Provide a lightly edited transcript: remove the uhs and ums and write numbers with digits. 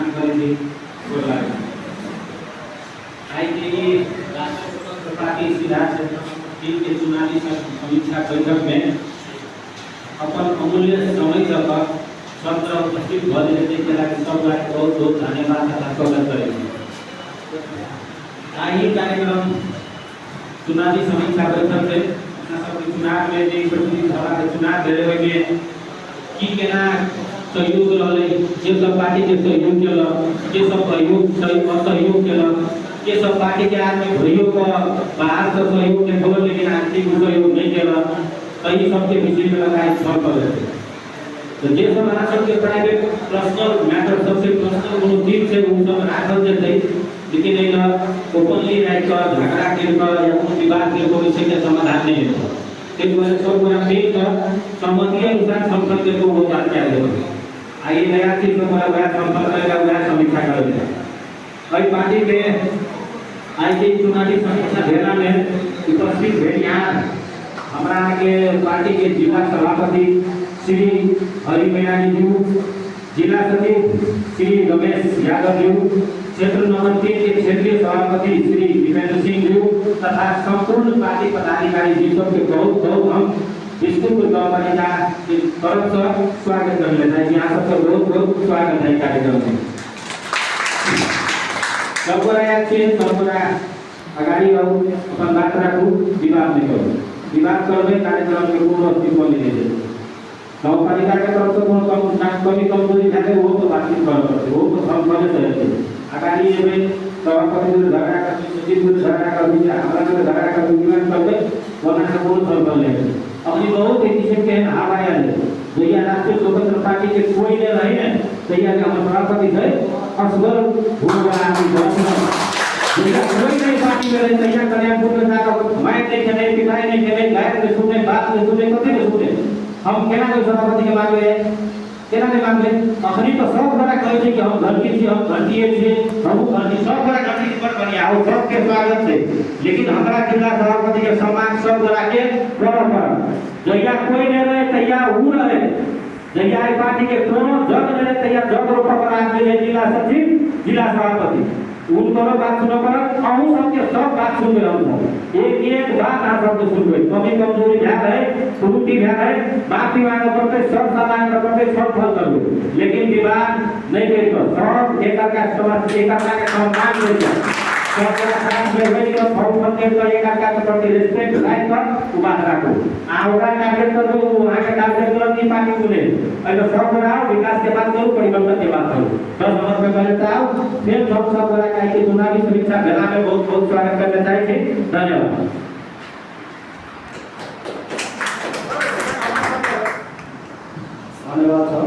प्रदान करेंगे राष्ट्रीय स्वतंत्र पार्टी सिराज टीम के चुनावी समीक्षा बैठक में अपन अमूल्य समय तक सत्र उपस्थित भइले के लागि सबलाई बहुत बहुत धन्यवाद तथा स्वागत करेंगे। यही कार्यक्रम चुनावी समीक्षा बैठक से चुनाव में प्रतिनिधि सभा के चुनाव भेले में की केना सहयोग रहले, जे सब पार्टी के सहयोग केल, जे सब असहयोग केल, जे सब पार्टी के आदमी भइयो को बाहर से सहयोग के खोल लेकिन आंतरिक सहयोग नहीं केल, कई सबके विषय में लगाए छल कर थे। तो जे सब हमारा सबके प्राइवेट पर्सनल मैटर सबसे पर्सनल कोनो चीज से उन सब राखल जेतै, लेकिन एना ओपनली राइट का झगड़ा के या कोनो विवाद के कोई विषय के समाधान नहीं है। एक बार सब पूरा मिल कर संबंधी अनुसार संसद के को बात किया जाए। आइए नया चीज में बड़ा बड़ा संसद करेगा, बड़ा समीक्षा करेगा। और पार्टी के आज के चुनावी समीक्षा घेरा में उपस्थित है यहाँ हमारा के पार्टी के जिला सभापति श्री हरिमयानी जी, जिला सचिव श्री रमेश यादव जी, क्षेत्र नंबर 3 के क्षेत्रीय सभापति श्री दीपेंद्र सिंह जी तथा संपूर्ण पार्टी पदाधिकारी जी सबके बहुत बहुत हम विष्णुपुर गाँव पालिका की तरफ से स्वागत कर लेते हैं। यहाँ सबका बहुत बहुत स्वागत है कार्यक्रम में। सबका अगाड़ी अपन बात रखू, विवाद नहीं करूँ, विवाद करबे कार्यक्रम के कोनो अस्तित्व नहीं दे। गाँव पालिका के तरफ से कोनो कमी कमजोरी है वो तो बातचीत कर सकते, वो तो हम करे चाहिए। अगाड़ी में सभापति से झगड़ा कर, सचिव से झगड़ा कर, हमारा से झगड़ा कर, विवाद करबे वरना से कोनो संबंध नहीं। अपनी बहुत ही किस्म के हवाया है भैया राष्ट्रीय स्वतंत्र पार्टी के कोई नहीं रहे हैं भैया के हम सभापति थे असगर भूमिका भैया कोई नहीं पार्टी में रहे भैया कल्याणपुर में जाकर मैं नहीं खेले, पिताई नहीं खेले, गायक ने सुने, बात ने सुने, कथी ने सुने, हम केना के सभापति के मांग रहे केना नहीं मांग रहे। अखनी तो सब बड़ा कहे थे कि हम घंटी थी, हम घंटिए थे, हम घंटी सब बड़ा घंटी पर बढ़िया हो, सबके स्वागत थे। लेकिन हमारा जिला सभापति के सम्मान सब बड़ा के बराबर जैया कोई नहीं रहे तैया वो रहे, जैया पार्टी के दोनों जग रहे तैया जग रोपा पर आदमी जिला सचिव जिला सभापति उनको बात सुनो पर अहू सबके सब बात सुन रहे हम एक बात आप सबके सुन रहे कमी कमजोरी भा है, त्रुटि भा है, माफी मांगे पड़ते, सब सामान करते, सब फल कर, लेकिन विवाद नहीं करेगा। सब एक का समझ एक का सम्मान देगा, सब का काम करबे तो बहुत बंदे तो एक का के प्रति रिस्पेक्ट लाइक कर बात रखो। आवरा टारगेट करो, वहां के टारगेट करो की पार्टी सुने अगर सब बनाओ विकास के बात करो, परिवर्तन की बात करो। 10 नंबर पे करता हूं फिर सब बड़ा काहे के चुनावी समीक्षा घेरा में बहुत बहुत स्वागत करना चाहिए। धन्यवाद। धन्यवाद सर।